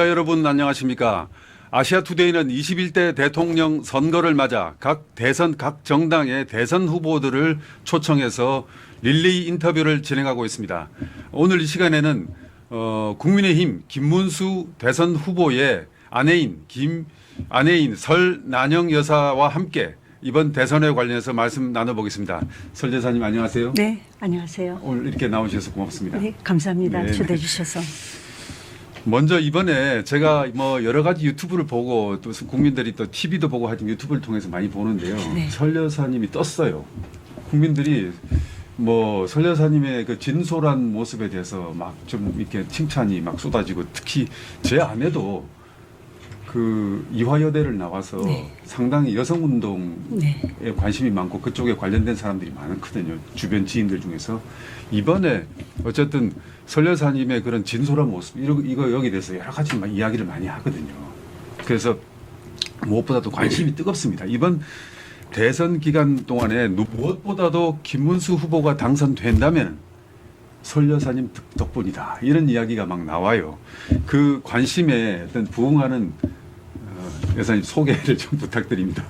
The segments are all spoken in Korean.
여러분 안녕하십니까. 아시아투데이는 21대 대통령 선거를 맞아 각 정당의 대선 후보들을 초청해서 릴레이 인터뷰를 진행하고 있습니다. 오늘 이 시간에는 국민의힘 김문수 대선 후보의 아내인 설난영 여사와 함께 이번 대선에 관련해서 말씀 나눠보겠습니다. 설 여사님 안녕하세요. 네, 안녕하세요. 오늘 이렇게 나오셔서 고맙습니다. 네, 감사합니다. 네. 초대해 주셔서. 먼저 이번에 제가 뭐 여러 가지 유튜브를 보고 또 국민들이 또 TV도 보고 하여튼 유튜브를 통해서 많이 보는데요. 네. 설 여사님이 떴어요. 국민들이 뭐 설 여사님의 그 진솔한 모습에 대해서 막 좀 이렇게 칭찬이 막 쏟아지고 특히 제 아내도 그 이화여대를 나와서 네. 상당히 여성운동에 네. 관심이 많고 그쪽에 관련된 사람들이 많거든요. 주변 지인들 중에서. 이번에 어쨌든 설 여사님의 그런 진솔한 모습 이거 여기 대해서 여러 가지 이야기를 많이 하거든요. 그래서 무엇보다도 관심이 뜨겁습니다. 이번 대선 기간 동안에 무엇보다도 김문수 후보가 당선된다면 설 여사님 덕분이다. 이런 이야기가 막 나와요. 그 관심에 어떤 부응하는 여사님 소개를 좀 부탁드립니다.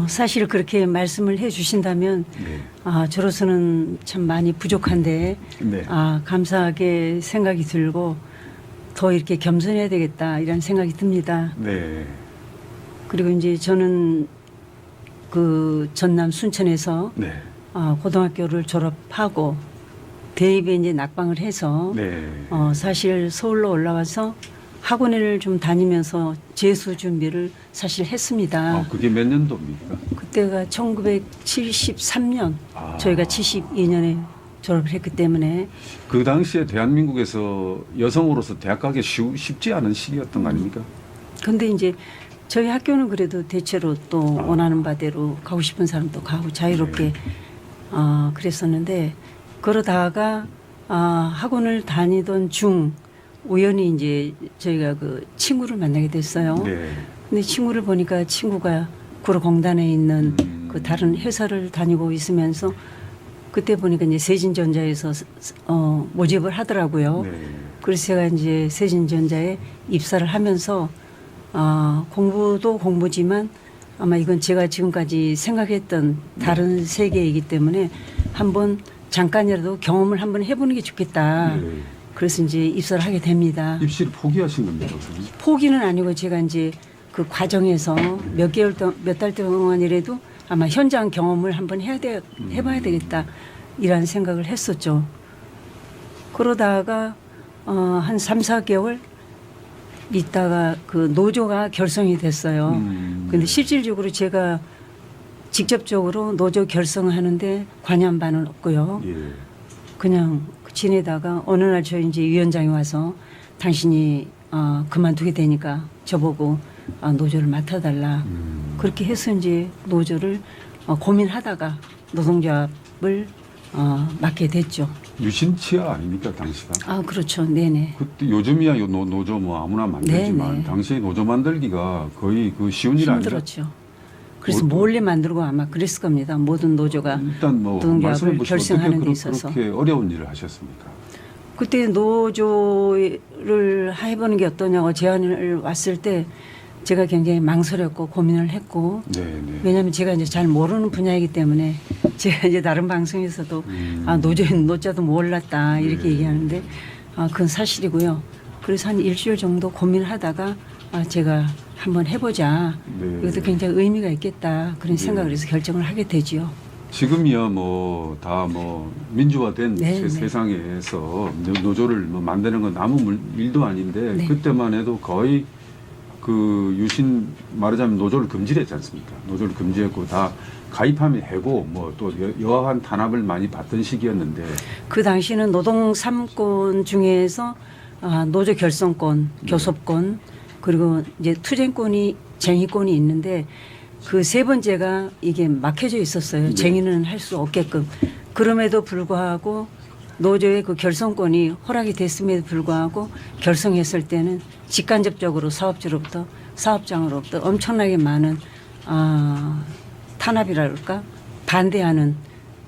사실 그렇게 말씀을 해 주신다면 네. 저로서는 참 많이 부족한데 네. 감사하게 생각이 들고 더 이렇게 겸손해야 되겠다 이런 생각이 듭니다. 네. 그리고 이제 저는 그 전남 순천에서 네. 고등학교를 졸업하고 대입에 이제 낙방을 해서 네. 사실 서울로 올라와서 학원을 좀 다니면서 재수 준비를 사실 했습니다. 그게 몇 년도입니까? 그때가 1973년, 아. 저희가 72년에 졸업을 했기 때문에 그 당시에 대한민국에서 여성으로서 대학 가기 쉽지 않은 시기였던 거 아닙니까? 근데 이제 저희 학교는 그래도 대체로 또 원하는 바대로 가고 싶은 사람도 가고 자유롭게 그랬었는데 그러다가 학원을 다니던 중 우연히 이제 저희가 그 친구를 만나게 됐어요. 네. 근데 친구를 보니까 친구가 구로공단에 있는 그 다른 회사를 다니고 있으면서 그때 보니까 이제 세진전자에서 모집을 하더라고요. 네. 그래서 제가 이제 세진전자에 입사를 하면서 공부도 공부지만 아마 이건 제가 지금까지 생각했던 다른 세계이기 때문에 한번 잠깐이라도 경험을 한번 해보는 게 좋겠다. 네. 그래서 이제 입사를 하게 됩니다. 입시를 포기하신 겁니다, 선생님? 포기는 아니고 제가 이제 그 과정에서 몇 달 동안이라도 아마 현장 경험을 한번 해봐야 되겠다 이런 생각을 했었죠. 그러다가 한 3, 4개월 있다가 그 노조가 결성이 됐어요. 근데 실질적으로 제가 직접적으로 노조 결성하는데 관여한 바는 없고요. 예. 그냥 지내다가 어느 날 저희 이제 위원장이 와서 당신이 그만두게 되니까 저보고 노조를 맡아달라. 그렇게 해서 이제 노조를 고민하다가 노동조합을 맡게 됐죠. 유신치하 아닙니까 당시가? 그렇죠. 네네. 그때 요즘이야 노조 뭐 아무나 만들지만 네네. 당시에 노조 만들기가 거의 그 쉬운 일 아니라. 힘들었죠. 그래서 몰래 만들고 아마 그랬을 겁니다. 모든 노조가 일단 뭐 노동조합을 말씀해 보시면 결성하는 어떻게 데 있어서. 그렇게 어려운 일을 하셨습니까? 그때 노조를 해보는 게 어떠냐고 제안을 왔을 때 제가 굉장히 망설였고 고민을 했고 네, 네. 왜냐하면 제가 이제 잘 모르는 분야이기 때문에 제가 이제 다른 방송에서도 노조인 노자도 몰랐다 이렇게 얘기하는데 그건 사실이고요. 그래서 한 일주일 정도 고민하다가 제가 한번 해보자. 네. 이것도 굉장히 의미가 있겠다 그런 생각을 해서 결정을 하게 되지요. 지금이야 뭐 다 뭐 민주화된 네, 네. 세상에서 노조를 뭐 만드는 건 아무 일도 아닌데 네. 그때만 해도 거의 그 유신 말하자면 노조를 금지했지 않습니까? 노조를 금지했고 다 가입하면 해고 뭐 또 여하한 탄압을 많이 받던 시기였는데 그 당시는 노동 3권 중에서 노조 결성권, 교섭권 그리고 이제 투쟁권이 쟁의권이 있는데 그 세 번째가 이게 막혀져 있었어요. 네. 쟁의는 할 수 없게끔. 그럼에도 불구하고 노조의 그 결성권이 허락이 됐음에도 불구하고 결성했을 때는 직간접적으로 사업장으로부터 엄청나게 많은 탄압이랄까 반대하는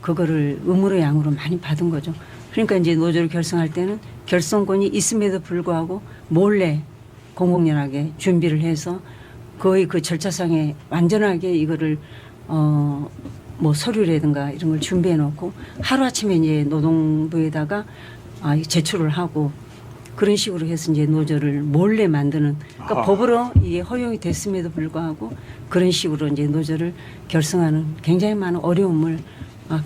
그거를 음으로 양으로 많이 받은 거죠. 그러니까 이제 노조를 결성할 때는 결성권이 있음에도 불구하고 몰래 공공연하게 준비를 해서 거의 그 절차상에 완전하게 이거를 뭐 서류라든가 이런 걸 준비해 놓고 하루아침에 이제 노동부에다가 제출을 하고 그런 식으로 해서 이제 노조를 몰래 만드는 그러니까 아하. 법으로 이게 허용이 됐음에도 불구하고 그런 식으로 이제 노조를 결성하는 굉장히 많은 어려움을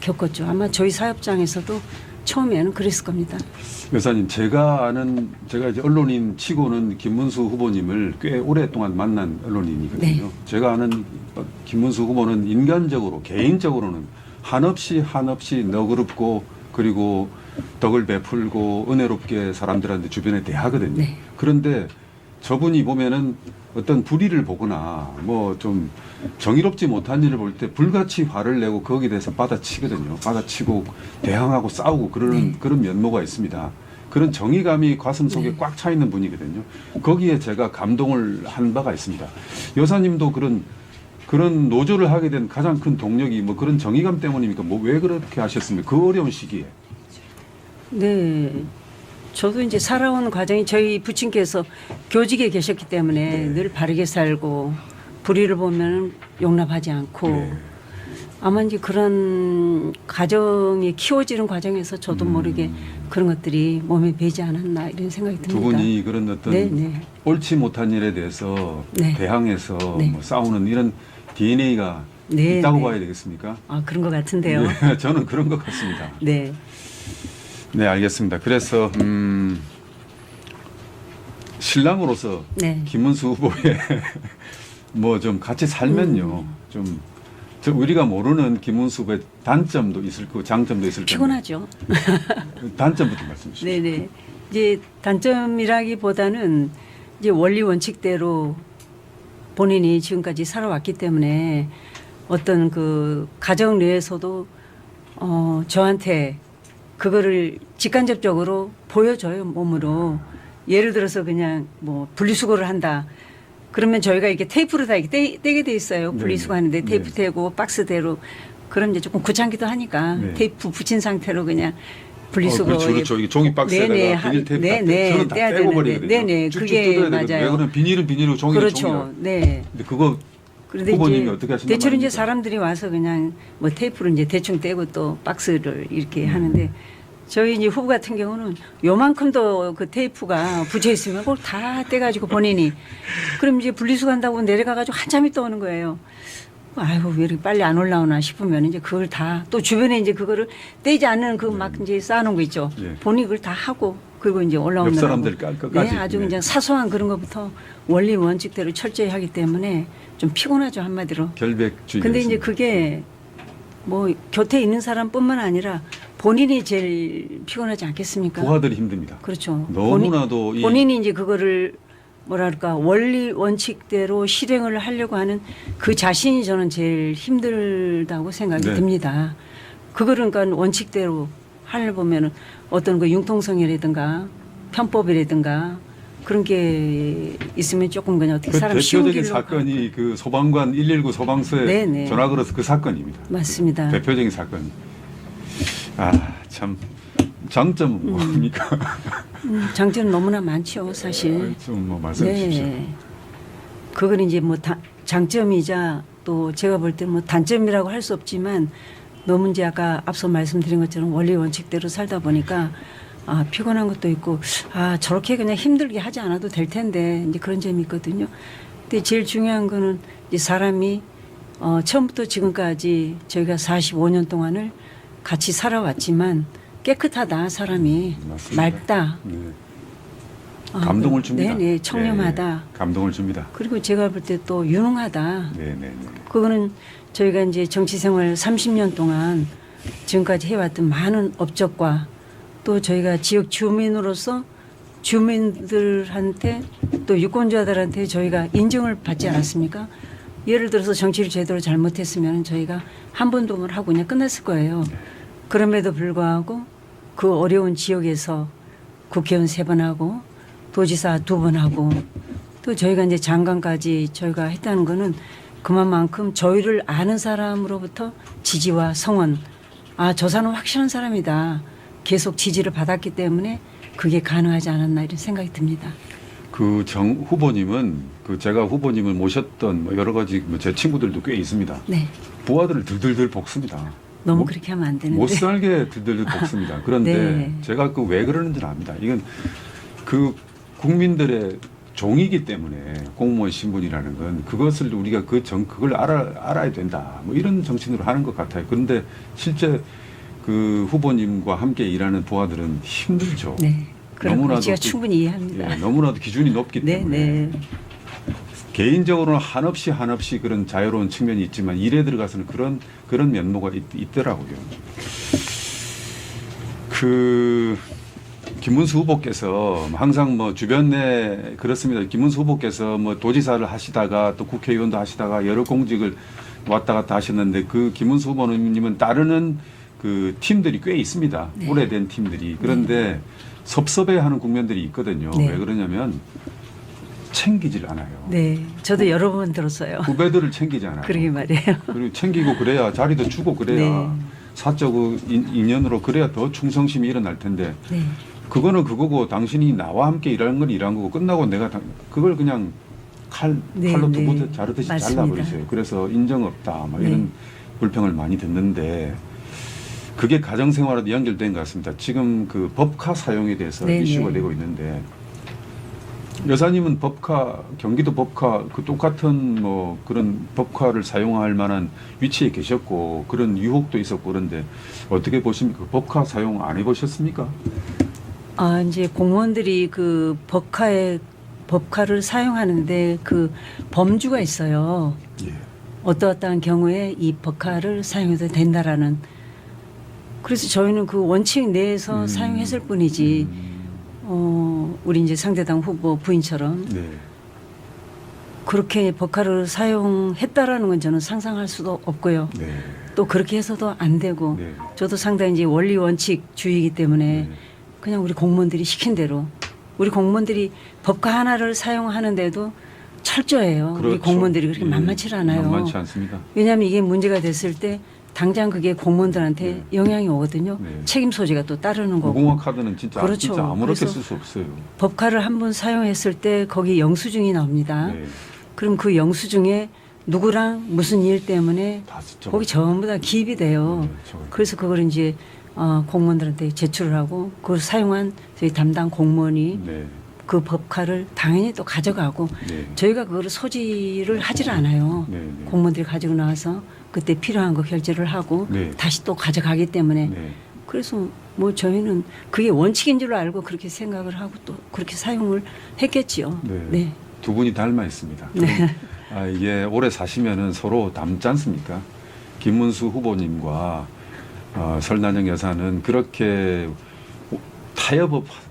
겪었죠. 아마 저희 사업장에서도 처음에는 그랬을 겁니다. 여사님, 제가 이제 언론인 치고는 김문수 후보님을 꽤 오랫동안 만난 언론인이거든요. 네. 제가 아는 김문수 후보는 인간적으로, 개인적으로는 한없이 너그럽고 그리고 덕을 베풀고 은혜롭게 사람들한테 주변에 대하거든요. 네. 그런데 저분이 보면은 어떤 불의를 보거나 뭐 좀 정의롭지 못한 일을 볼 때 불같이 화를 내고 거기에 대해서 받아치거든요. 받아치고 대항하고 싸우고 그런 네. 그런 면모가 있습니다. 그런 정의감이 가슴 속에 네. 꽉 차 있는 분이거든요. 거기에 제가 감동을 한 바가 있습니다. 여사님도 그런 노조를 하게 된 가장 큰 동력이 뭐 그런 정의감 때문입니까? 뭐 왜 그렇게 하셨습니까? 그 어려운 시기에. 네. 저도 이제 살아온 과정이 저희 부친께서 교직에 계셨기 때문에 네. 늘 바르게 살고 불의를 보면 용납하지 않고 네. 아마 이제 그런 가정이 키워지는 과정에서 저도 모르게 그런 것들이 몸에 배지 않았나 이런 생각이 듭니다. 두 분이 그런 어떤 네, 네. 옳지 못한 일에 대해서 네. 대항해서 네. 뭐 싸우는 이런 DNA가 네, 있다고 네. 봐야 되겠습니까? 그런 것 같은데요. 네, 저는 그런 것 같습니다. 네. 네, 알겠습니다. 그래서 신랑으로서 네. 김문수 후보의 뭐 좀 같이 살면요, 좀 우리가 모르는 김문수 후보의 단점도 있을 거고 장점도 있을 거고 피곤하죠. 단점부터 말씀해 주시죠. 네네. 이제 단점이라기보다는 이제 원리 원칙대로 본인이 지금까지 살아왔기 때문에 어떤 그 가정 내에서도 저한테 그거를 직간접적으로 보여줘요, 몸으로. 예를 들어서 그냥 뭐 분리수거를 한다. 그러면 저희가 이렇게 테이프로 다 이렇게 떼게 돼 있어요. 분리수거하는데 네. 테이프 네. 떼고 박스대로. 그럼 이제 조금 귀찮기도 하니까 네. 테이프 붙인 상태로 그냥 분리수거. 그렇죠. 이게 종이 박스에다가 네네. 비닐 테이프 네네. 저는 다 떼야 떼고 되는데. 버리거든요. 네네. 쭉쭉 그게 뜯어야 되거든요. 맞아요. 왜 그러면 비닐은 비닐이고 종이는 그렇죠. 종이요. 네. 근데 그거 그런데 후보님이 이제 어떻게 하신단 대체로 이제 말입니까? 사람들이 와서 그냥 뭐 테이프를 이제 대충 떼고 또 박스를 이렇게 하는데 저희 이제 후보 같은 경우는 요만큼도 그 테이프가 붙여 있으면 그걸 다 떼가지고 본인이 그럼 이제 분리수거한다고 내려가가지고 한참 있다 오는 거예요. 아이고 왜 이렇게 빨리 안 올라오나 싶으면 이제 그걸 다 또 주변에 이제 그거를 떼지 않는 그 막 이제 쌓아놓은 거 있죠. 네. 본인이 그걸 다 하고 그리고 이제 올라오는 옆 사람들 까지. 네, 아주 그냥 사소한 그런 것부터 원리 원칙대로 철저히 하기 때문에 좀 피곤하죠 한마디로. 결백주의. 근데 이제 그게 뭐 곁에 있는 사람뿐만 아니라 본인이 제일 피곤하지 않겠습니까? 부하들이 힘듭니다. 그렇죠. 너무나도 본인이 이제 그거를 뭐랄까 원리 원칙대로 실행을 하려고 하는 그 자신이 저는 제일 힘들다고 생각이 네. 듭니다. 그거를 그러니까 원칙대로 하려 보면은 어떤 그 융통성이라든가 편법이라든가 그런 게 있으면 조금 그냥 어떻게 그 사람 쉬운 대표적인 길로 사건이 그 소방관 119 소방서에 네네. 전화 걸어서 그 사건입니다. 맞습니다. 대표적인 사건이. 참 장점은 뭡니까? 장점은 너무나 많죠, 사실. 좀 뭐 말씀해 주십시오. 네. 그건 이제 뭐 장점이자 또 제가 볼 때 뭐 단점이라고 할 수 없지만 너무 이제 아까 앞서 말씀드린 것처럼 원리 원칙대로 살다 보니까 피곤한 것도 있고 저렇게 그냥 힘들게 하지 않아도 될 텐데 이제 그런 점이 있거든요. 근데 제일 중요한 거는 이제 사람이 처음부터 지금까지 저희가 45년 동안을 같이 살아왔지만 깨끗하다 사람이 맞습니다. 맑다. 네. 감동을 줍니다. 네네 청렴하다. 네, 감동을 줍니다. 그리고 제가 볼 때 또 유능하다. 네네네. 그거는 저희가 이제 정치 생활 30년 동안 지금까지 해왔던 많은 업적과 또 저희가 지역 주민으로서 주민들한테 또 유권자들한테 저희가 인정을 받지 않았습니까? 예를 들어서 정치를 제대로 잘못했으면 저희가 한 번 도 못 하고 그냥 끝났을 거예요. 그럼에도 불구하고 그 어려운 지역에서 국회의원 3번 하고 도지사 2번 하고 또 저희가 이제 장관까지 저희가 했다는 거는 그만큼 저희를 아는 사람으로부터 지지와 성원, 저 사람은 확실한 사람이다. 계속 지지를 받았기 때문에 그게 가능하지 않았나 이런 생각이 듭니다. 그 정 후보님은 그 제가 후보님을 모셨던 뭐 여러 가지 뭐 제 친구들도 꽤 있습니다. 네. 부하들을 들들들 볶습니다. 너무 뭐- 그렇게 하면 안 되는데. 못 살게 들들들 볶습니다. 그런데 네. 제가 그 왜 그러는지는 압니다. 이건 그 국민들의 종이기 때문에 공무원 신분이라는 건 그것을 우리가 그걸 알아야 된다. 뭐 이런 정신으로 하는 것 같아요. 그런데 실제 그 후보님과 함께 일하는 부하들은 힘들죠. 네. 그런 거 너무나도 제가 그- 충분히 이해합니다. 예, 너무나도 기준이 높기 네, 때문에 네. 개인적으로는 한없이 그런 자유로운 측면이 있지만 일에 들어가서는 그런 면모가 있더라고요. 그 김문수 후보께서 항상 뭐 주변 내 그렇습니다. 김문수 후보께서 뭐 도지사를 하시다가 또 국회의원도 하시다가 여러 공직을 왔다 갔다 하셨는데 그 김문수 후보님은 따르는 그 팀들이 꽤 있습니다. 네. 오래된 팀들이. 그런데 섭섭해하는 국면들이 있거든요. 네. 왜 그러냐면 챙기질 않아요. 네. 저도 여러 번 들었어요. 후배들을 챙기지 않아요. 그러게 말이에요. 그리고 챙기고 그래야 자리도 주고 그래야 네. 사적 인연으로 그래야 더 충성심이 일어날 텐데 네. 그거는 그거고 당신이 나와 함께 일하는 건 일한 거고 끝나고 내가 그걸 그냥 네, 칼로 네. 두고 자르듯이 맞습니다. 잘라버리세요. 그래서 인정 없다 뭐 네. 이런 불평을 많이 듣는데 그게 가정생활에도 연결된 것 같습니다. 지금 그 법카 사용에 대해서 네, 이슈가 네. 되고 있는데 여사님은 법카 경기도 법카 그 똑같은 뭐 그런 법카를 사용할 만한 위치에 계셨고 그런 유혹도 있었고 그런데 어떻게 보십니까? 법카 사용 안 해보셨습니까? 아, 이제 공무원들이 그 법카를 사용하는데 그 범주가 있어요. 예. 어떠한 경우에 이 법카를 사용해도 된다라는. 그래서 저희는 그 원칙 내에서 사용했을 뿐이지, 우리 이제 상대당 후보 부인처럼 네. 그렇게 법카를 사용했다라는 건 저는 상상할 수도 없고요. 네. 또 그렇게 해서도 안 되고, 네. 저도 상당히 이제 원리 원칙주의이기 때문에 네. 그냥 우리 공무원들이 시킨 대로 우리 공무원들이 법카 하나를 사용하는데도 철저해요. 우리 그렇죠. 공무원들이 그렇게 예. 만만치 않아요. 만만치 않습니다. 왜냐하면 이게 문제가 됐을 때 당장 그게 공무원들한테 네. 영향이 오거든요. 네. 책임 소재가 또 따르는 거고. 무궁화 카드는 진짜 그렇죠. 진짜 아무렇게 그래서 쓸 수 없어요. 법카를 한 번 사용했을 때 거기 영수증이 나옵니다. 네. 그럼 그 영수증에 누구랑 무슨 일 때문에 다 쓰죠. 거기 전부 다 기입이 돼요. 네, 저거. 그래서 그걸 이제 공무원들한테 제출을 하고 그걸 사용한 저희 담당 공무원이 네. 그 법카를 당연히 또 가져가고 네. 저희가 그거를 소지를 하질 않아요. 네, 네. 공무원들이 가지고 나와서 그때 필요한 거 결제를 하고 네. 다시 또 가져가기 때문에 네. 그래서 뭐 저희는 그게 원칙인 줄 알고 그렇게 생각을 하고 또 그렇게 사용을 했겠지요. 네. 네. 두 분이 닮아 있습니다. 네. 이게 오래 사시면은 서로 닮지 않습니까? 김문수 후보님과 설난영 여사는 그렇게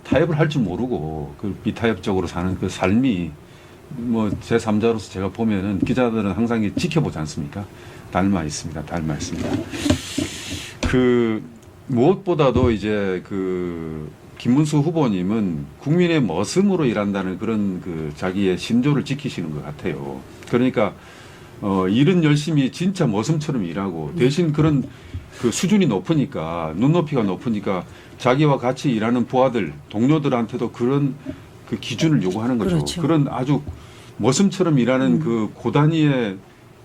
타협을 할 줄 모르고 그 비타협적으로 사는 그 삶이 뭐 제3자로서 제가 보면은 기자들은 항상 지켜보지 않습니까? 닮아 있습니다. 닮아 있습니다. 그 무엇보다도 이제 그 김문수 후보님은 국민의 머슴으로 일한다는 그런 그 자기의 신조를 지키시는 것 같아요. 그러니까 일은 열심히 진짜 머슴처럼 일하고 대신 그런 그 수준이 높으니까 눈높이가 높으니까 자기와 같이 일하는 부하들 동료들한테도 그런 그 기준을 요구하는 거죠. 그렇죠. 그런 아주 머슴처럼 일하는 그 고단위의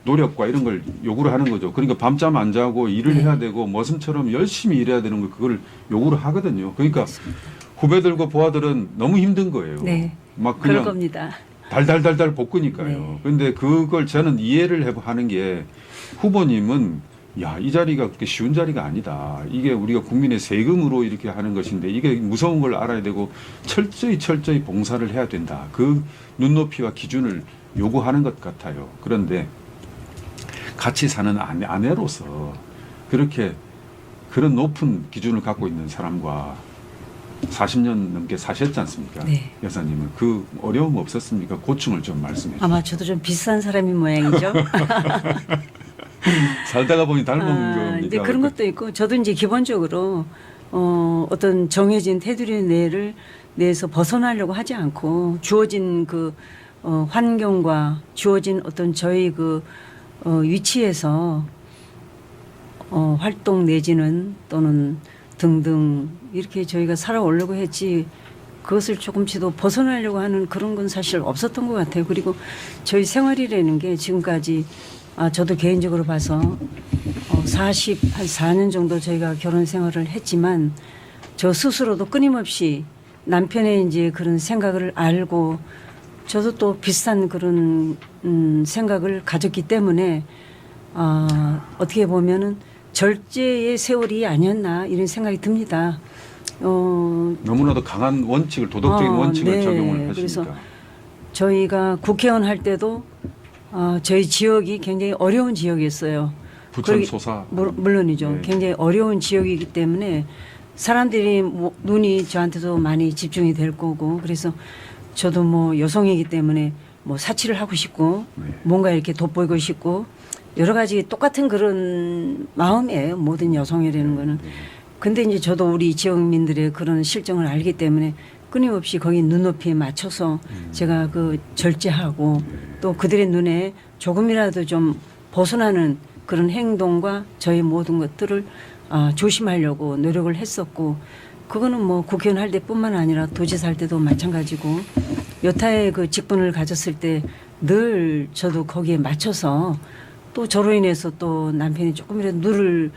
노력과 이런 걸 요구를 하는 거죠. 그러니까 밤잠 안 자고 일을 네. 해야 되고 머슴처럼 열심히 일해야 되는 걸 그걸 요구를 하거든요. 그러니까 후배들과 부하들은 너무 힘든 거예요. 네. 막 그럴 그냥 겁니다. 달달달달 볶으니까요. 네. 그런데 그걸 저는 이해를 하는 게 후보님은 야, 이 자리가 그렇게 쉬운 자리가 아니다. 이게 우리가 국민의 세금으로 이렇게 하는 것인데 이게 무서운 걸 알아야 되고 철저히 봉사를 해야 된다. 그 눈높이와 기준을 요구하는 것 같아요. 그런데 같이 사는 아내로서 그렇게 그런 높은 기준을 갖고 있는 사람과 40년 넘게 사셨지 않습니까? 네. 여사님은 그 어려움 없었습니까? 고충을 좀 말씀해 주세요. 아마 저도 좀 비싼 사람인 모양이죠. 살다가 보니 닮은 겁니까? 이제 그런 것도 있고 저도 이제 기본적으로 어떤 정해진 테두리 내에서 벗어나려고 하지 않고 주어진 그 환경과 주어진 어떤 저희 그 위치에서 활동 내지는 또는 등등 이렇게 저희가 살아오려고 했지 그것을 조금씩도 벗어나려고 하는 그런 건 사실 없었던 것 같아요. 그리고 저희 생활이라는 게 지금까지 저도 개인적으로 봐서 한 4년 정도 저희가 결혼 생활을 했지만 저 스스로도 끊임없이 남편의 이제 그런 생각을 알고 저도 또 비슷한 그런 생각을 가졌기 때문에 어떻게 보면은 절제의 세월이 아니었나 이런 생각이 듭니다. 너무나도 강한 원칙을 도덕적인 원칙을 네. 적용을 그래서 하시니까. 저희가 국회의원 할 때도 저희 지역이 굉장히 어려운 지역이었어요. 부천 거기- 소사 물론이죠. 네. 굉장히 어려운 지역이기 때문에 사람들이 눈이 저한테도 많이 집중이 될 거고 그래서 저도 뭐 여성이기 때문에 뭐 사치를 하고 싶고 네. 뭔가 이렇게 돋보이고 싶고 여러 가지 똑같은 그런 마음이에요. 모든 여성이라는 거는. 근데 이제 저도 우리 지역민들의 그런 실정을 알기 때문에 끊임없이 거기 눈높이에 맞춰서 제가 그 절제하고 또 그들의 눈에 조금이라도 좀 벗어나는 그런 행동과 저의 모든 것들을 조심하려고 노력을 했었고 그거는 뭐 국회의원 할 때뿐만 아니라 도지사 할 때도 마찬가지고 여타의 그 직분을 가졌을 때 늘 저도 거기에 맞춰서 또 저로 인해서 또 남편이 조금이라도 누를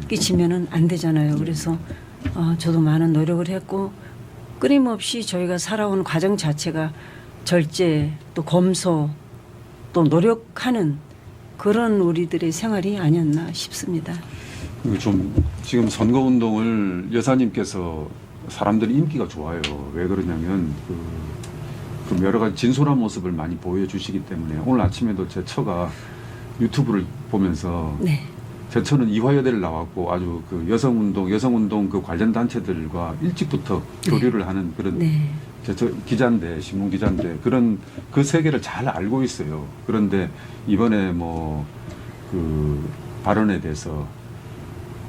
끼치면은 안 되잖아요. 그래서 저도 많은 노력을 했고 끊임없이 저희가 살아온 과정 자체가 절제 또 검소 또 노력하는 그런 우리들의 생활이 아니었나 싶습니다. 그리고 좀 지금 선거운동을 여사님께서 사람들이 인기가 좋아요. 왜 그러냐면 그 여러 가지 진솔한 모습을 많이 보여주시기 때문에 오늘 아침에도 제 처가 유튜브를 보면서 네. 제 처는 이화여대를 나왔고 아주 그 여성운동 그 관련 단체들과 일찍부터 교류를 하는 그런 네. 저 기자인데 신문 기자인데 그런 그 세계를 잘 알고 있어요. 그런데 이번에 뭐 그 발언에 대해서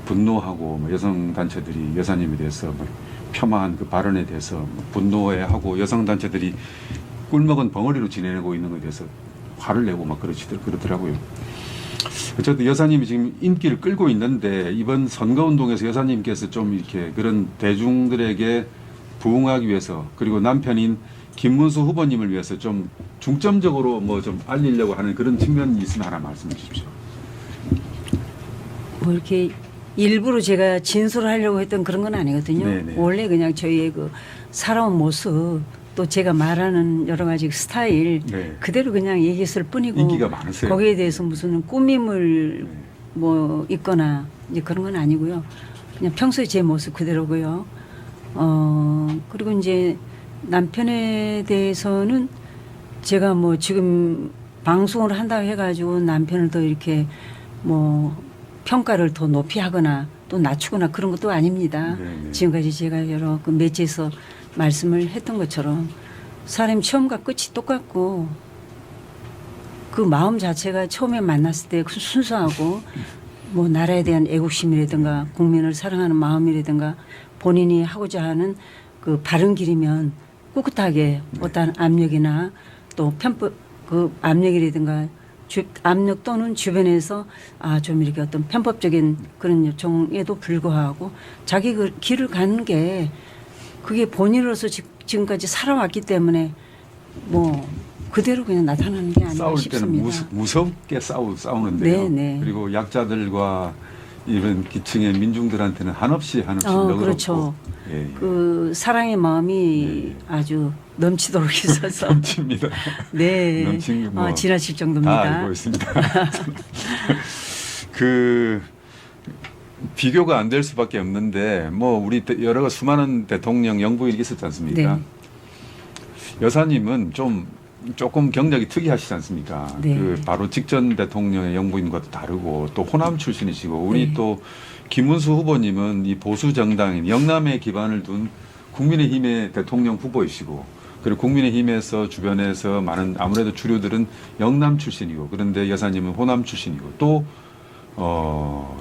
분노하고 뭐 여성 단체들이 여사님에 대해서 뭐 폄하한 그 발언에 대해서 분노해하고 여성 단체들이 꿀먹은 벙어리로 지내고 있는 것에 대해서 화를 내고 막 그러더라고요. 어쨌든 여사님이 지금 인기를 끌고 있는데 이번 선거운동에서 여사님께서 좀 이렇게 그런 대중들에게 부응하기 위해서 그리고 남편인 김문수 후보님을 위해서 좀 중점적으로 뭐 좀 알리려고 하는 그런 측면이 있으면 하나 말씀해 주십시오. 뭐 이렇게 일부러 제가 진술하려고 했던 그런 건 아니거든요. 네네. 원래 그냥 저희의 그 살아온 모습 또 제가 말하는 여러 가지 스타일 네. 그대로 그냥 얘기했을 뿐이고 인기가 많으세요. 거기에 대해서 무슨 꾸밈을 네. 뭐 있거나 이제 그런 건 아니고요. 그냥 평소에 제 모습 그대로고요. 그리고 이제 남편에 대해서는 제가 뭐 지금 방송을 한다고 해가지고 남편을 더 이렇게 뭐 평가를 더 높이 하거나 또 낮추거나 그런 것도 아닙니다. 네네. 지금까지 제가 여러 그 매체에서 말씀을 했던 것처럼 사람이 처음과 끝이 똑같고 그 마음 자체가 처음에 만났을 때 순수하고 뭐 나라에 대한 애국심이라든가 국민을 사랑하는 마음이라든가 본인이 하고자 하는 그 바른 길이면 꿋꿋하게 어떠한 압력이나 또 편법 그 압력이라든가 압력 또는 주변에서 좀 이렇게 어떤 편법적인 그런 요청에도 불구하고 자기 그 길을 가는 게 그게 본인으로서 지금까지 살아왔기 때문에 뭐 그대로 그냥 나타나는 게 아닌가 싸울 싶습니다. 때는 무섭게 싸우는데요. 네네. 그리고 약자들과 이런 기층의 민중들한테는 한없이 너그럽고 그렇죠. 예, 예. 그 사랑의 마음이 네. 아주 넘치도록 있어서 넘칩니다. 네, 넘친 뭐 지나칠 다 정도입니다. 알고 있습니다. 그 비교가 안 될 수밖에 없는데 뭐 우리 여러 수많은 대통령 영부인이 있었지 않습니까? 네. 여사님은 조금 경력이 특이하시지 않습니까? 네. 그 바로 직전 대통령의 영부인과도 다르고 또 호남 출신이시고 우리 네. 또 김문수 후보님은 이 보수 정당인 영남에 기반을 둔 국민의힘의 대통령 후보이시고 그리고 국민의힘에서 주변에서 많은 아무래도 주류들은 영남 출신이고 그런데 여사님은 호남 출신이고 또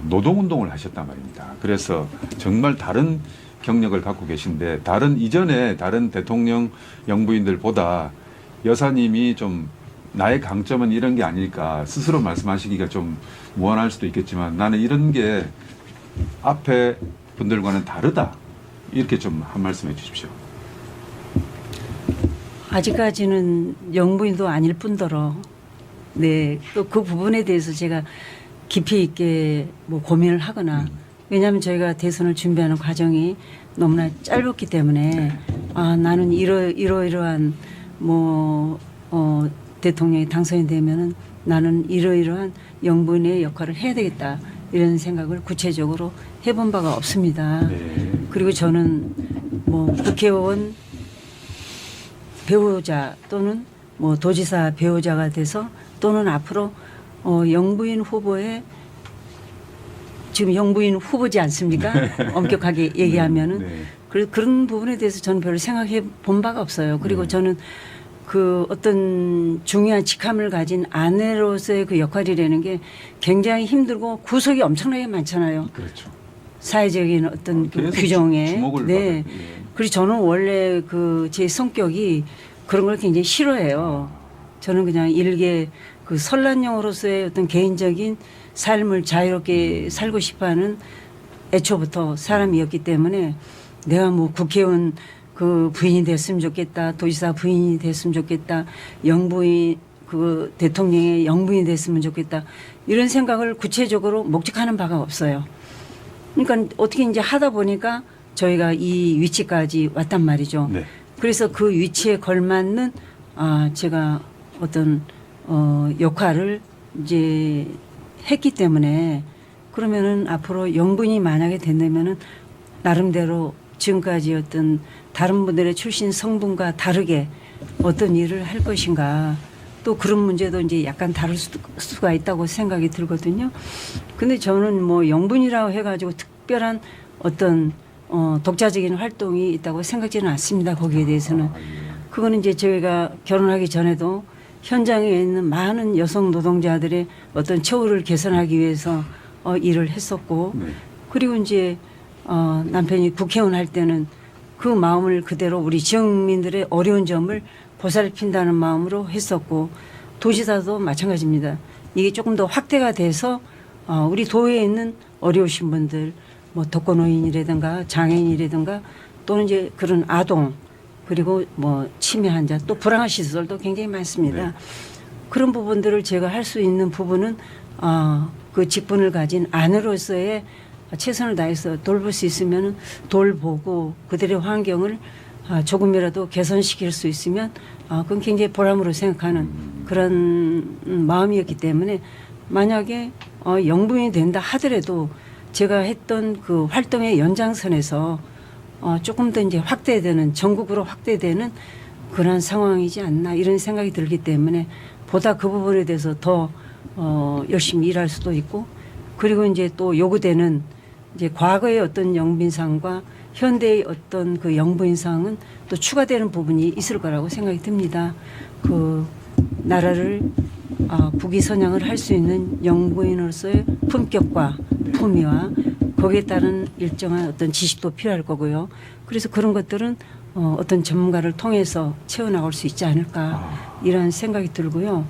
노동운동을 하셨단 말입니다. 그래서 정말 다른 경력을 갖고 계신데 이전에 다른 대통령 영부인들보다 여사님이 좀 나의 강점은 이런 게 아닐까 스스로 말씀하시기가 좀 무안할 수도 있겠지만 나는 이런 게 앞에 분들과는 다르다 이렇게 좀 한 말씀 해주십시오. 아직까지는 영부인도 아닐 뿐더러 네, 또 그 부분에 대해서 제가 깊이 있게 뭐 고민을 하거나 왜냐하면 저희가 대선을 준비하는 과정이 너무나 짧았기 때문에 아 나는 이러이러한 뭐 대통령이 당선이 되면은 나는 이러이러한 영부인의 역할을 해야 되겠다 이런 생각을 구체적으로 해본 바가 없습니다. 네. 그리고 저는 뭐 국회의원 배우자 또는 뭐 도지사 배우자가 돼서 또는 앞으로 영부인 후보에 지금 영부인 후보지 않습니까? 엄격하게 얘기하면은 네. 그런 부분에 대해서 저는 별로 생각해 본 바가 없어요. 그리고 저는 그 어떤 중요한 직함을 가진 아내로서의 그 역할이라는 게 굉장히 힘들고 구속이 엄청나게 많잖아요. 그렇죠. 사회적인 어떤 그 계속 규정에. 주목을 네. 받아요. 예. 그리고 저는 원래 그 제 성격이 그런 걸 굉장히 싫어해요. 저는 그냥 일개 그 선란용으로서의 어떤 개인적인 삶을 자유롭게 살고 싶어하는 애초부터 사람이었기 때문에 내가 뭐 국회의원 그 부인이 됐으면 좋겠다, 도지사 부인이 됐으면 좋겠다, 영부인 그 대통령의 영부인이 됐으면 좋겠다 이런 생각을 구체적으로 목적하는 바가 없어요. 그러니까 어떻게 이제 하다 보니까 저희가 이 위치까지 왔단 말이죠. 네. 그래서 그 위치에 걸맞는 제가 어떤 역할을 이제 했기 때문에 그러면은 앞으로 영분이 만약에 된다면은 나름대로 지금까지 어떤 다른 분들의 출신 성분과 다르게 어떤 일을 할 것인가 또 그런 문제도 이제 약간 다를 수가 있다고 생각이 들거든요. 근데 저는 뭐 영분이라고 해가지고 특별한 어떤 독자적인 활동이 있다고 생각지는 않습니다. 거기에 대해서는. 그거는 이제 저희가 결혼하기 전에도 현장에 있는 많은 여성 노동자들의 어떤 처우를 개선하기 위해서 일을 했었고 네. 그리고 이제 남편이 국회의원 할 때는 그 마음을 그대로 우리 지역민들의 어려운 점을 보살핀다는 마음으로 했었고 도지사도 마찬가지입니다. 이게 조금 더 확대가 돼서 우리 도에 있는 어려우신 분들 뭐 독거노인이라든가 장애인이라든가 또는 이제 그런 아동 그리고 뭐 치매 환자 또 불안한 시설도 굉장히 많습니다. 네. 그런 부분들을 제가 할 수 있는 부분은 그 직분을 가진 아내로서의 최선을 다해서 돌볼 수 있으면 돌보고 그들의 환경을 조금이라도 개선시킬 수 있으면 그건 굉장히 보람으로 생각하는 그런 마음이었기 때문에 만약에 영부인이 된다 하더라도 제가 했던 그 활동의 연장선에서 조금 더 이제 확대되는 전국으로 확대되는 그런 상황이지 않나 이런 생각이 들기 때문에 보다 그 부분에 대해서 더 열심히 일할 수도 있고 그리고 이제 또 요구되는 이제 과거의 어떤 영빈상과 현대의 어떤 그 영부인상은 또 추가되는 부분이 있을 거라고 생각이 듭니다. 그 나라를 국위선양을 할 수 있는 영부인으로서의 품격과 품위와 거기에 따른 일정한 어떤 지식도 필요할 거고요. 그래서 그런 것들은 어떤 전문가를 통해서 채워나갈 수 있지 않을까 이런 생각이 들고요.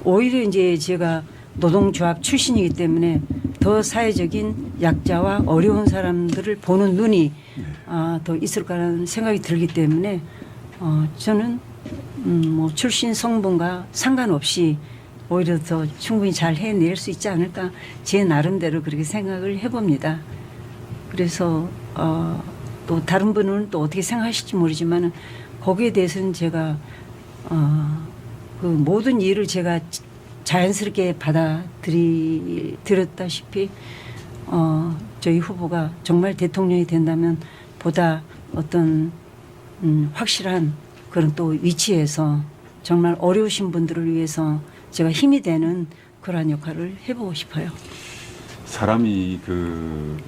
오히려 이제 제가 노동조합 출신이기 때문에 더 사회적인 약자와 어려운 사람들을 보는 눈이 더 있을 거라는 생각이 들기 때문에 저는 뭐 출신 성분과 상관없이 오히려 더 충분히 잘 해낼 수 있지 않을까 제 나름대로 그렇게 생각을 해봅니다. 그래서 또 다른 분은 또 어떻게 생각하실지 모르지만 거기에 대해서는 제가 그 모든 일을 제가 자연스럽게 받아들였다시피 저희 후보가 정말 대통령이 된다면 보다 어떤 확실한 그런 또 위치에서 정말 어려우신 분들을 위해서 제가 힘이 되는 그러한 역할을 해보고 싶어요. 사람이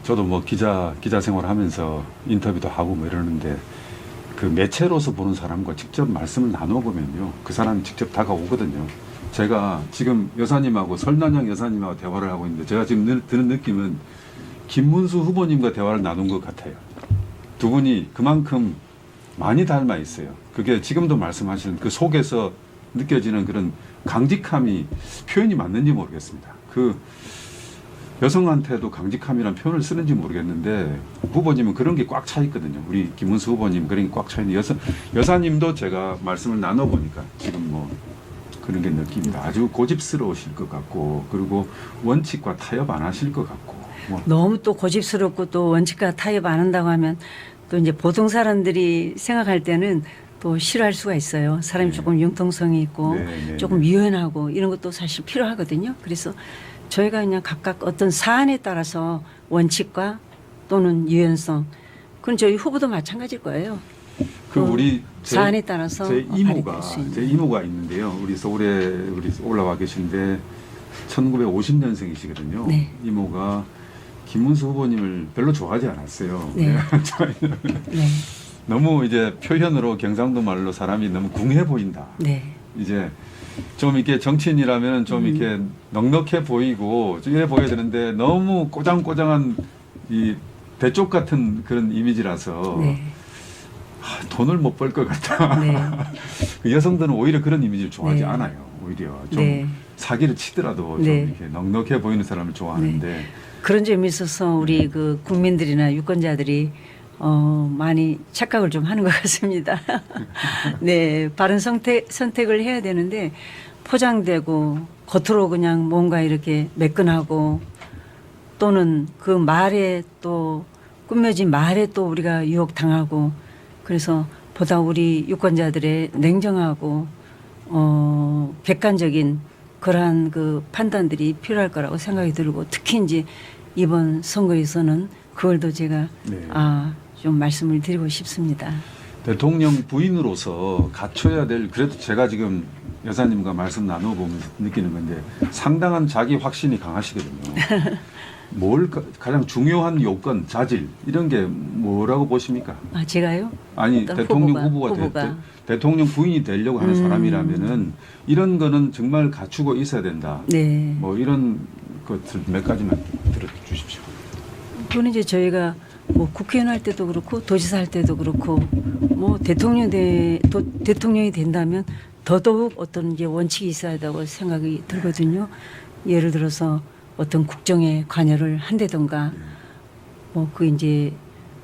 저도 뭐 기자 생활하면서 인터뷰도 하고 뭐 이러는데 그 매체로서 보는 사람과 직접 말씀을 나눠보면요 그 사람이 직접 다가오거든요. 제가 지금 여사님하고 설난영 여사님하고 대화를 하고 있는데 제가 지금 드는 느낌은 김문수 후보님과 대화를 나눈 것 같아요. 두 분이 그만큼 많이 닮아 있어요. 그게 지금도 말씀하시는 그 속에서 느껴지는 그런 강직함이 표현이 맞는지 모르겠습니다. 여성한테도 강직함이라는 표현을 쓰는지 모르겠는데 후보님은 그런 게 꽉 차 있거든요. 우리 김문수 후보님 그런 게 꽉 차 있는 여사님도 제가 말씀을 나눠보니까 지금 뭐 그런 게 느낍니다. 아주 고집스러우실 것 같고 그리고 원칙과 타협 안 하실 것 같고 뭐 너무 또 고집스럽고 또 원칙과 타협 안 한다고 하면 또 이제 보통 사람들이 생각할 때는 또 싫어할 수가 있어요. 사람이 네. 조금 융통성이 있고 네. 조금 유연하고 이런 것도 사실 필요하거든요. 그래서 저희가 그냥 각각 어떤 사안에 따라서 원칙과 또는 유연성 그건 저희 후보도 마찬가지일 거예요. 그 우리 사안에 따라서 제 이모가 발휘될 수 있는. 제 이모가 있는데요. 우리 서울에 우리 올라와 계신데 1950년생이시거든요. 네. 이모가 김문수 후보님을 별로 좋아하지 않았어요. 네. 네. 너무 이제 표현으로 경상도 말로 사람이 너무 궁해 보인다. 네. 이제 좀 이렇게 정치인이라면 좀 이렇게 넉넉해 보이고 좀 이래 보여야 되는데 너무 꼬장꼬장한 이 대쪽 같은 그런 이미지라서 네. 돈을 못 벌 것 같다. 네. 그 여성들은 오히려 그런 이미지를 좋아하지 네. 않아요. 오히려 좀 네. 사기를 치더라도 좀 네. 이렇게 넉넉해 보이는 사람을 좋아하는데 그런 점이 있어서 우리 그 국민들이나 유권자들이 많이 착각을 좀 하는 것 같습니다. 네, 바른 선택을 해야 되는데 포장되고 겉으로 그냥 뭔가 이렇게 매끈하고 또는 그 말에 또 꾸며진 말에 또 우리가 유혹당하고 그래서 보다 우리 유권자들의 냉정하고 객관적인 그러한 그 판단들이 필요할 거라고 생각이 들고 특히 이제 이번 선거에서는 그걸 더 제가 네. 좀 말씀을 드리고 싶습니다. 대통령 부인으로서 갖춰야 될 그래도 제가 지금 여사님과 말씀 나눠보면서 느끼는 건데 상당한 자기 확신이 강하시거든요. 뭘 가장 중요한 요건, 자질 이런 게 뭐라고 보십니까? 제가요? 아니 어떤 대통령 후보가? 대통령 부인이 되려고 하는 사람이라면은 이런 거는 정말 갖추고 있어야 된다. 네. 뭐 이런 것들 몇 가지만 들어주십시오. 그거는 이제 저희가 뭐 국회의원 할 때도 그렇고 도지사 할 때도 그렇고 뭐 대통령이 된다면 더더욱 어떤 이제 원칙이 있어야 한다고 생각이 들거든요. 예를 들어서 어떤 국정에 관여를 한다든가 뭐 그 이제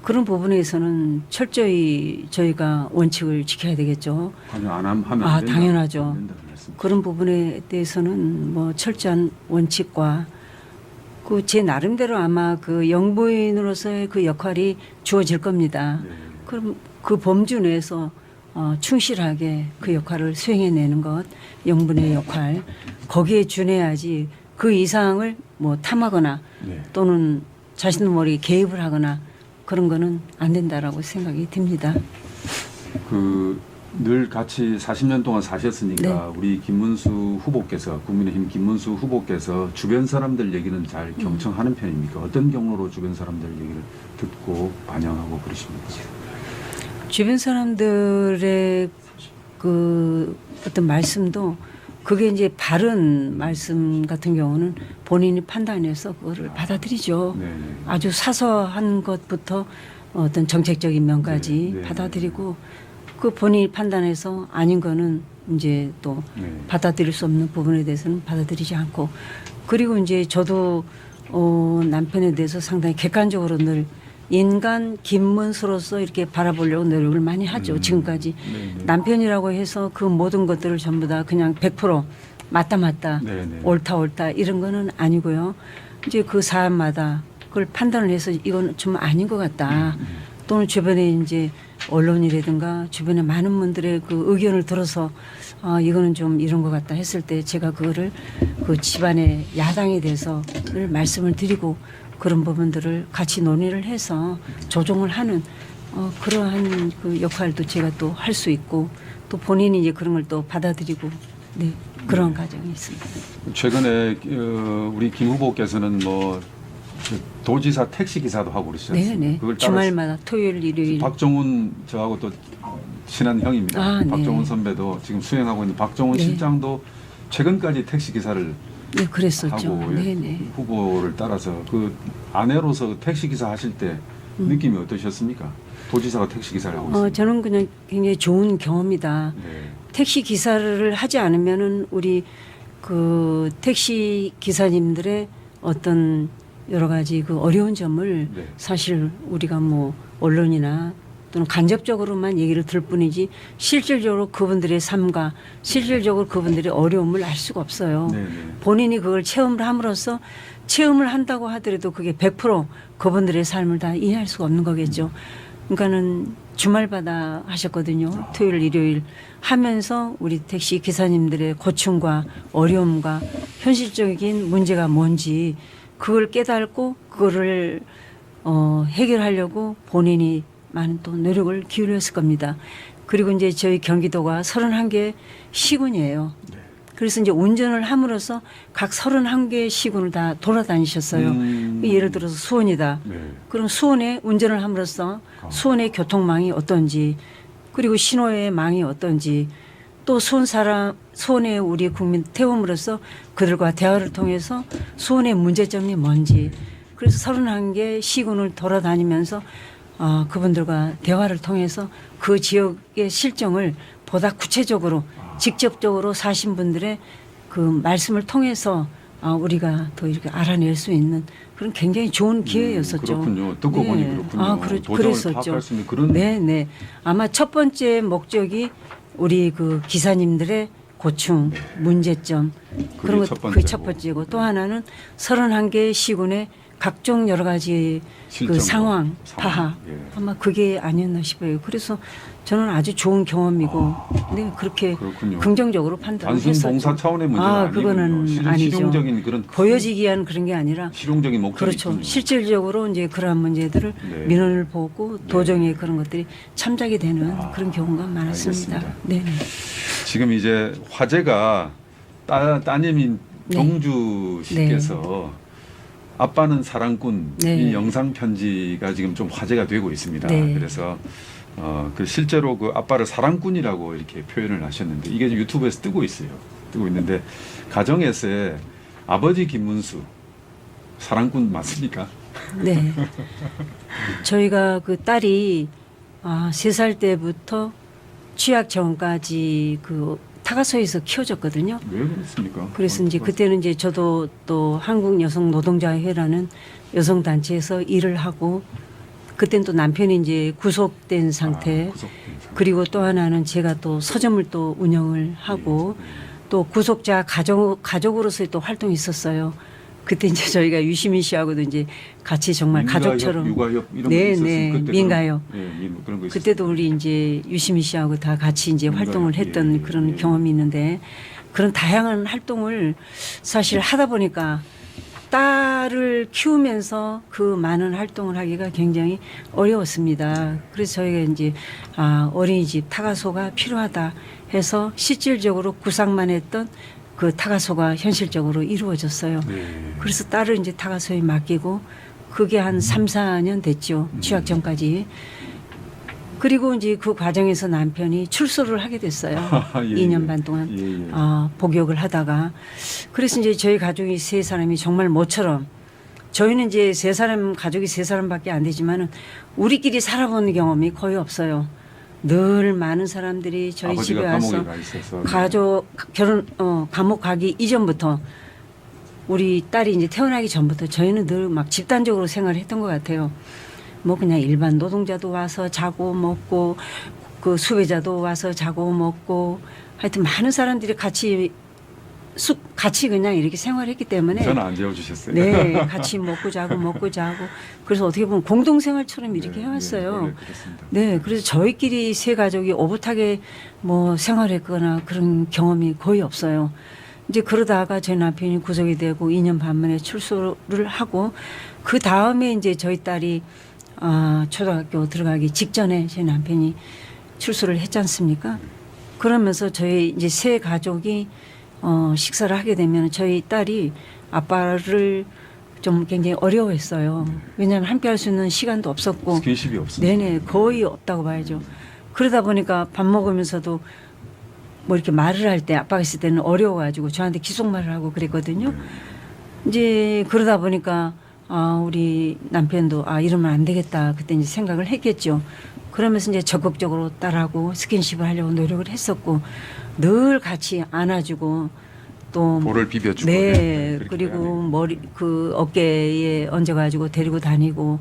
그런 부분에서는 철저히 저희가 원칙을 지켜야 되겠죠. 관여 안 하면 안 된다. 당연하죠. 안 된다는 말씀. 그런 부분에 대해서는 뭐 철저한 원칙과 그 제 나름대로 아마 그 영부인으로서의 그 역할이 주어질 겁니다. 네. 그럼 그 범주 내에서 충실하게 그 역할을 수행해내는 것, 영분의 역할 거기에 준해야지 그 이상을 뭐 탐하거나 네. 또는 자신도 모르게 개입을 하거나 그런 거는 안 된다라고 생각이 듭니다. 그 늘 같이 40년 동안 사셨으니까 네. 우리 김문수 후보께서 국민의힘 김문수 후보께서 주변 사람들 얘기는 잘 경청하는 편입니까? 어떤 경로로 주변 사람들 얘기를 듣고 반영하고 그러십니까? 주변 사람들의 그 어떤 말씀도 그게 이제 바른 말씀 같은 경우는 본인이 판단해서 그거를 받아들이죠. 네. 아주 사소한 것부터 어떤 정책적인 면까지 네, 네, 받아들이고 그 본인이 판단해서 아닌 거는 이제 또 네. 받아들일 수 없는 부분에 대해서는 받아들이지 않고 그리고 이제 저도 남편에 대해서 상당히 객관적으로 늘 인간 김문수로서 이렇게 바라보려고 노력을 많이 하죠. 지금까지 네. 남편이라고 해서 그 모든 것들을 전부 다 그냥 100% 맞다 네, 네. 옳다 이런 거는 아니고요. 이제 그 사안마다 그걸 판단을 해서 이건 좀 아닌 것 같다. 또는 주변에 이제 언론이라든가 주변에 많은 분들의 그 의견을 들어서 이거는 좀 이런 것 같다 했을 때 제가 그거를 그 집안의 야당에 대해서 늘 말씀을 드리고 그런 부분들을 같이 논의를 해서 조정을 하는 그러한 그 역할도 제가 또 할 수 있고 또 본인이 이제 그런 걸 또 받아들이고 네 그런 과정이 있습니다. 최근에 우리 김 후보께서는 뭐 도지사 택시 기사도 하고 그러셨습니다. 네네. 그걸 따라서 주말마다 토요일 일요일 박정훈 저하고 또 친한 형입니다. 네. 박정훈 선배도 지금 수행하고 있는 박정훈 네. 실장도 최근까지 택시 기사를 네 그랬었죠. 하고 네네. 후보를 따라서 그 아내로서 택시 기사 하실 때 느낌이 어떠셨습니까? 도지사가 택시 기사를 하고 있습니다. 저는 그냥 굉장히 좋은 경험이다. 네. 택시 기사를 하지 않으면은 우리 그 택시 기사님들의 어떤 여러 가지 그 어려운 점을 네. 사실 우리가 뭐 언론이나 또는 간접적으로만 얘기를 들을 뿐이지 실질적으로 그분들의 삶과 실질적으로 그분들의 어려움을 알 수가 없어요. 네, 네. 본인이 그걸 체험을 함으로써 체험을 한다고 하더라도 그게 100% 그분들의 삶을 다 이해할 수가 없는 거겠죠. 그러니까는 주말마다 하셨거든요. 토요일, 일요일 하면서 우리 택시 기사님들의 고충과 어려움과 현실적인 문제가 뭔지 그걸 깨닫고 그거를 해결하려고 본인이 많은 또 노력을 기울였을 겁니다. 그리고 이제 저희 경기도가 31개 시군이에요. 그래서 이제 운전을 함으로써 각 31개 시군을 다 돌아다니셨어요. 예를 들어서 수원이다. 네. 그럼 수원에 운전을 함으로써 수원의 교통망이 어떤지 그리고 신호의 망이 어떤지 또 수원의 우리 국민 태움으로써 그들과 대화를 통해서 수원의 문제점이 뭔지 그래서 31개 시군을 돌아다니면서 그분들과 대화를 통해서 그 지역의 실정을 보다 구체적으로 직접적으로 사신 분들의 그 말씀을 통해서 우리가 더 이렇게 알아낼 수 있는 그런 굉장히 좋은 기회였었죠. 그렇군요. 듣고 보니 그렇군요. 도정을 그랬었죠. 파악할 수 있는 그런 네. 아마 첫 번째 목적이 우리 그 기사님들의 고충, 문제점 그런 첫 것 그게 첫 번째고. 번째고 또 하나는 31개 시군의 각종 여러 가지 그 실정과 상황 파악 예. 아마 그게 아니었나 싶어요. 그래서 저는 아주 좋은 경험이고 네, 그렇게 그렇군요. 긍정적으로 판단을 단순 했었죠. 봉사 차원의 문제는 아니군요. 그거는 실은 아니죠. 실용적인 그런 보여지기 위한 그런 게 아니라 실용적인 목적이 그렇죠. 있군요. 실질적으로 이제 그러한 문제들을 네. 민원을 보고 도정에 그런 것들이 참작이 되는 그런 경우가 많았습니다. 알겠습니다. 네. 지금 이제 화제가 따님인 네. 동주 씨께서 아빠는 사랑꾼 네. 이 영상 편지가 지금 좀 화제가 되고 있습니다. 네. 그래서 그 실제로 그 아빠를 사랑꾼이라고 이렇게 표현을 하셨는데 이게 지금 유튜브에서 뜨고 있어요. 뜨고 있는데 가정에서의 아버지 김문수 사랑꾼 맞습니까? 네. 저희가 그 딸이 3살 때부터 취약 전까지 그 타가소에서 키워졌거든요. 왜 그렇습니까? 그래서 이제 그때는 이제 저도 또 한국 여성 노동자회라는 여성 단체에서 일을 하고 그때는 또 남편이 이제 구속된 상태. 구속된 상태. 그리고 또 하나는 제가 또 서점을 또 운영을 하고 또 구속자 가족으로서의 또 활동이 있었어요. 그때 이제 저희가 유시민 씨하고도 이제 같이 정말 가족처럼 육아협 이런 거 있었어요. 그때 민가협. 그런 거 있었어요. 그때도 우리 이제 유시민 씨하고 다 같이 이제 민가협. 활동을 했던 예, 그런 예. 경험이 있는데 그런 다양한 활동을 사실 하다 보니까 딸을 키우면서 그 많은 활동을 하기가 굉장히 어려웠습니다. 그래서 저희가 이제 어린이집 타가소가 필요하다 해서 실질적으로 구상만 했던 그 타가소가 현실적으로 이루어졌어요. 네. 그래서 딸을 이제 타가소에 맡기고 그게 한 3, 4년 됐죠. 취약 전까지. 그리고 이제 그 과정에서 남편이 출소를 하게 됐어요. 예, 2년 예. 반 동안 예, 예. 복역을 하다가 그래서 이제 저희 가족이 3사람이 정말 모처럼 저희는 이제 가족이 3사람밖에 안 되지만은 우리끼리 살아본 경험이 거의 없어요. 늘 많은 사람들이 저희 집에 아버지가 와서 감옥에 가 있어서 감옥 가기 이전부터 우리 딸이 이제 태어나기 전부터 저희는 늘 막 집단적으로 생활을 했던 것 같아요. 뭐 그냥 일반 노동자도 와서 자고 먹고 그 수배자도 와서 자고 먹고 하여튼 많은 사람들이 같이 그냥 이렇게 생활했기 때문에 저는 안 재워주셨어요. 네, 같이 먹고 자고 그래서 어떻게 보면 공동생활처럼 이렇게 해왔어요. 원래 그렇습니다. 네, 그래서 저희끼리 세 가족이 오붓하게 뭐 생활했거나 그런 경험이 거의 없어요. 이제 그러다가 저희 남편이 구속이 되고 2년 반 만에 출소를 하고 그 다음에 이제 저희 딸이 초등학교 들어가기 직전에 저희 남편이 출소를 했지 않습니까? 그러면서 저희 이제 세 가족이 식사를 하게 되면 저희 딸이 아빠를 좀 굉장히 어려워했어요. 왜냐하면 함께 할 수 있는 시간도 없었고 스킨십이 없어요. 네네 거의 없다고 봐야죠. 그러다 보니까 밥 먹으면서도 뭐 이렇게 말을 할 때 아빠가 있을 때는 어려워가지고 저한테 기속말을 하고 그랬거든요. 이제 그러다 보니까 우리 남편도 이러면 안 되겠다 그때 이제 생각을 했겠죠. 그러면서 이제 적극적으로 딸하고 스킨십을 하려고 노력을 했었고 늘 같이 안아주고 또 볼을 비벼주고 네, 그렇게 그리고 해야 머리 그 어깨에 얹어가지고 데리고 다니고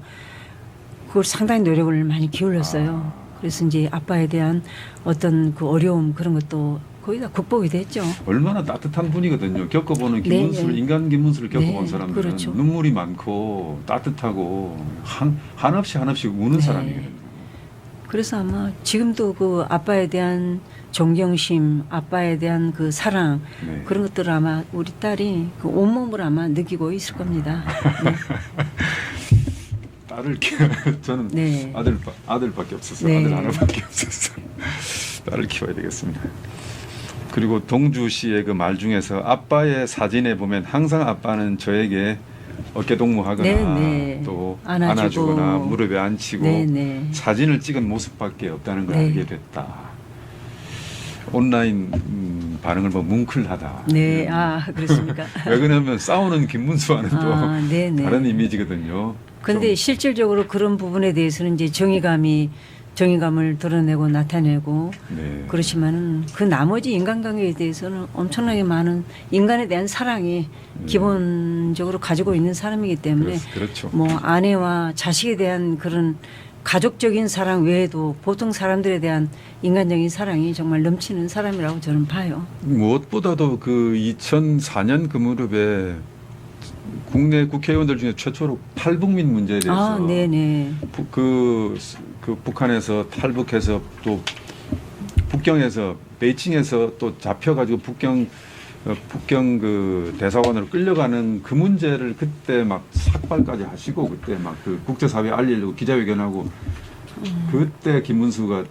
그걸 상당히 노력을 많이 기울였어요. 그래서 이제 아빠에 대한 어떤 그 어려움 그런 것도 거의 다 극복이 됐죠. 얼마나 따뜻한 분이거든요. 겪어보는 네, 김문수를 네. 인간 김문수를 겪어본 네, 사람들은 그렇죠. 눈물이 많고 따뜻하고 한없이 우는 네. 사람이거든요. 그래서 아마 지금도 그 아빠에 대한 존경심, 아빠에 대한 그 사랑 네. 그런 것들을 아마 우리 딸이 그 온몸으로 아마 느끼고 있을 겁니다. 네. 딸을 저는 네. 아들밖에 없었어요. 네. 아들 하나밖에 없었어요. 딸을 키워야 되겠습니다. 그리고 동주 씨의 그 말 중에서 아빠의 사진에 보면 항상 아빠는 저에게 어깨 동무하거나 네, 네. 또 안아주고. 안아주거나 무릎에 앉히고 네, 네. 사진을 찍은 모습밖에 없다는 걸 네. 알게 됐다. 온라인 반응을 보면 뭉클하다. 네, 아 그렇습니까? 왜 그러냐면 싸우는 김문수와는 또 아, 네, 네. 다른 이미지거든요. 근데 좀 실질적으로 그런 부분에 대해서는 이제 정의감을 드러내고 나타내고 네. 그렇지만은 그 나머지 인간관계에 대해서는 엄청나게 많은 인간에 대한 사랑이 기본적으로 가지고 있는 사람이기 때문에 그렇죠. 뭐 아내와 자식에 대한 그런 가족적인 사랑 외에도 보통 사람들에 대한 인간적인 사랑이 정말 넘치는 사람이라고 저는 봐요. 무엇보다도 그 2004년 그 무렵에 국내 국회의원들 중에 최초로 탈북민 문제에 대해서 아, 네네. 그 북한에서 탈북해서 또 북경에서 베이징에서 또 잡혀가지고 북경 그 대사관으로 끌려가는 그 문제를 그때 막 삭발까지 하시고 그때 막 그 국제사회에 알리려고 기자회견하고 그때 김문수가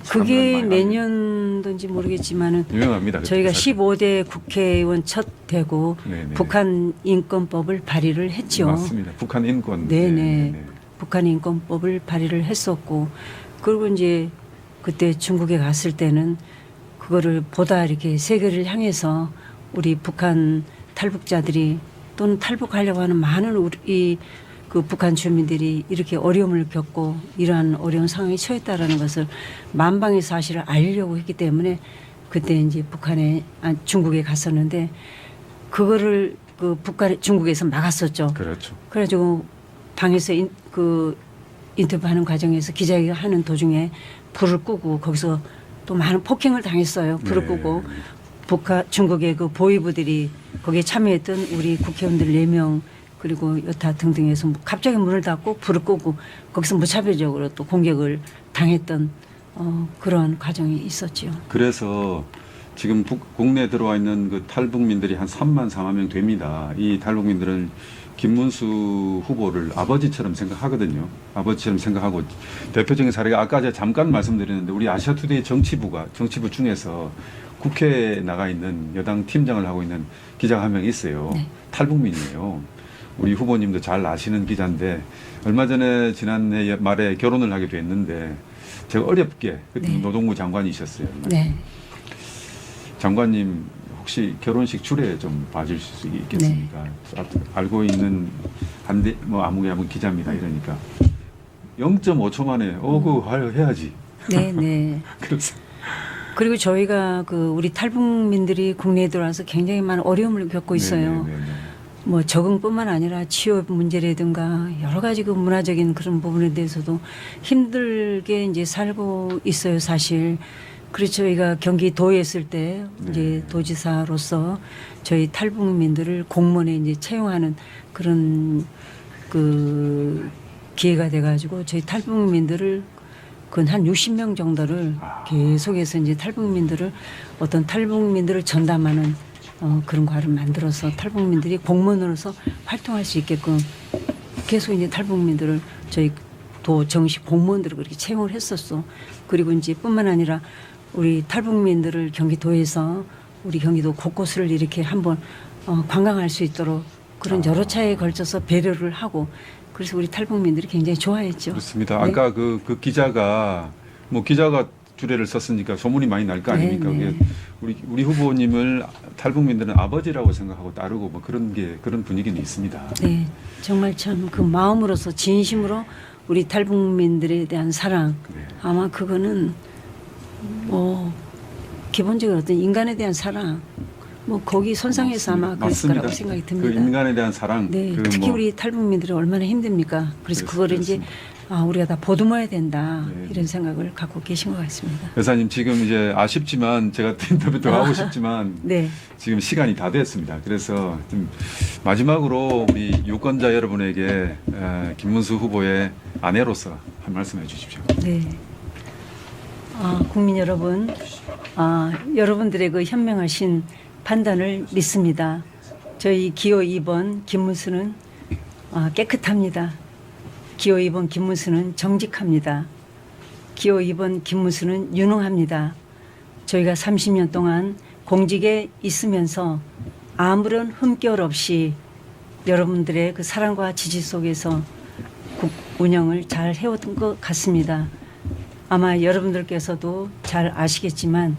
그게 사람을 많이 몇 년도인지 모르겠지만은 유명합니다. 그때 저희가 사실. 15대 국회의원 첫 되고 네네. 북한 인권법을 발의를 했죠. 맞습니다. 북한 인권. 네네. 북한 인권법을 발의를 했었고 그리고 이제 그때 중국에 갔을 때는 그거를 보다 이렇게 세계를 향해서 우리 북한 탈북자들이 또는 탈북하려고 하는 많은 우리 그 북한 주민들이 이렇게 어려움을 겪고 이러한 어려운 상황에 처했다라는 것을 만방의 사실을 알리려고 했기 때문에 그때 이제 중국에 갔었는데 그거를 그 중국에서 막았었죠. 그렇죠. 그래가지고 방에서 인터뷰하는 과정에서 기자회견하는 도중에 불을 끄고 거기서 또 많은 폭행을 당했어요. 불을 네. 끄고 중국의 그 보위부들이 거기에 참여했던 우리 국회의원들 4명 그리고 여타 등등해서 갑자기 문을 닫고 불을 끄고 거기서 무차별적으로 또 공격을 당했던 그런 과정이 있었지요. 그래서 지금 국내에 들어와 있는 그 탈북민들이 한 3만 4만 명 됩니다. 이 탈북민들은 김문수 후보를 아버지처럼 생각하거든요. 아버지처럼 생각하고 대표적인 사례가 아까 제가 잠깐 말씀드렸는데 우리 아시아투데이 정치부 중에서 국회에 나가 있는 여당 팀장을 하고 있는 기자가 한 명 있어요. 네. 탈북민이에요. 우리 후보님도 잘 아시는 기자인데 얼마 전에 지난해 말에 결혼을 하게 됐는데 제가 어렵게 그때 네. 노동부 장관이셨어요. 네. 장관님 혹시 결혼식 주례 좀 봐주실 수 있겠습니까? 알고 있는 아무 기자입니다. 이러니까 0.5초 만에 그거 해야지. 네, 네. 그래서 그리고 저희가 우리 탈북민들이 국내에 들어와서 굉장히 많은 어려움을 겪고 있어요. 네네네네. 뭐 적응뿐만 아니라 취업 문제라든가 여러 가지 그 문화적인 그런 부분에 대해서도 힘들게 이제 살고 있어요, 사실. 그래서 저희가 경기도에 있을 때 이제 도지사로서 저희 탈북민들을 공무원에 이제 채용하는 그런 그 기회가 돼가지고 저희 탈북민들을 한 60명 정도를 계속해서 이제 어떤 탈북민들을 전담하는 그런 과를 만들어서 탈북민들이 공무원으로서 활동할 수 있게끔 계속 이제 탈북민들을 저희 도 정식 공무원들을 그렇게 채용을 했었어. 그리고 이제 뿐만 아니라 우리 탈북민들을 경기도에서 우리 경기도 곳곳을 이렇게 한번 관광할 수 있도록 그런 여러 차례에 걸쳐서 배려를 하고 그래서 우리 탈북민들이 굉장히 좋아했죠. 그렇습니다. 네. 아까 그 기자가 기자가 주례를 썼으니까 소문이 많이 날 거 아닙니까? 네, 네. 우리 후보님을 탈북민들은 아버지라고 생각하고 따르고 그런 분위기는 있습니다. 네, 정말 참 그 마음으로서 진심으로 우리 탈북민들에 대한 사랑 네. 아마 그거는 기본적으로 어떤 인간에 대한 사랑 뭐 거기 손상해서 아마 그랬을 맞습니다. 거라고 생각이 그 듭니다. 인간에 대한 사랑, 네, 그 특히 뭐 우리 탈북민들이 얼마나 힘듭니까? 그래서 그거를 이제 우리가 다 보듬어야 된다 네. 이런 생각을 갖고 계신 것 같습니다. 여사님 지금 이제 아쉽지만 제가 인터뷰 더 하고 싶지만 네, 지금 시간이 다 됐습니다. 그래서 좀 마지막으로 우리 유권자 여러분에게 김문수 후보의 아내로서 한 말씀 해주십시오. 네. 국민 여러분, 여러분들의 그 현명하신 판단을 믿습니다. 저희 기호 2번 김문수는 깨끗합니다. 기호 2번 김문수는 정직합니다. 기호 2번 김문수는 유능합니다. 저희가 30년 동안 공직에 있으면서 아무런 흠결 없이 여러분들의 그 사랑과 지지 속에서 국 운영을 잘 해온 것 같습니다. 아마 여러분들께서도 잘 아시겠지만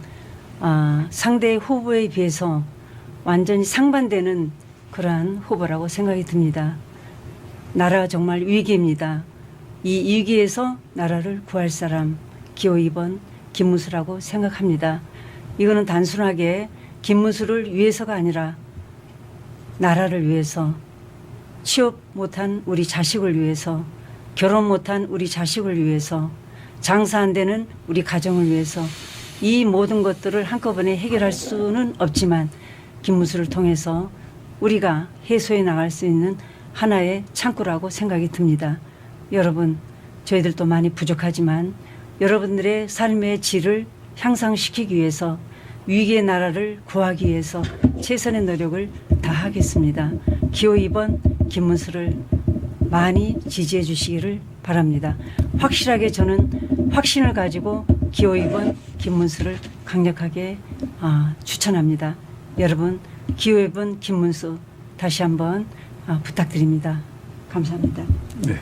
상대 후보에 비해서 완전히 상반되는 그러한 후보라고 생각이 듭니다. 나라가 정말 위기입니다. 이 위기에서 나라를 구할 사람 기호 2번 김문수라고 생각합니다. 이거는 단순하게 김문수를 위해서가 아니라 나라를 위해서, 취업 못한 우리 자식을 위해서, 결혼 못한 우리 자식을 위해서, 장사 안 되는 우리 가정을 위해서 이 모든 것들을 한꺼번에 해결할 수는 없지만 김문수를 통해서 우리가 해소해 나갈 수 있는 하나의 창구라고 생각이 듭니다. 여러분, 저희들도 많이 부족하지만 여러분들의 삶의 질을 향상시키기 위해서, 위기의 나라를 구하기 위해서 최선의 노력을 다하겠습니다. 기호 2번 김문수를 많이 지지해 주시기를 바랍니다. 확실하게 저는 확신을 가지고 기호 2번 김문수를 강력하게 추천합니다. 여러분, 기호 2번 김문수 다시 한번 부탁드립니다. 감사합니다. 네.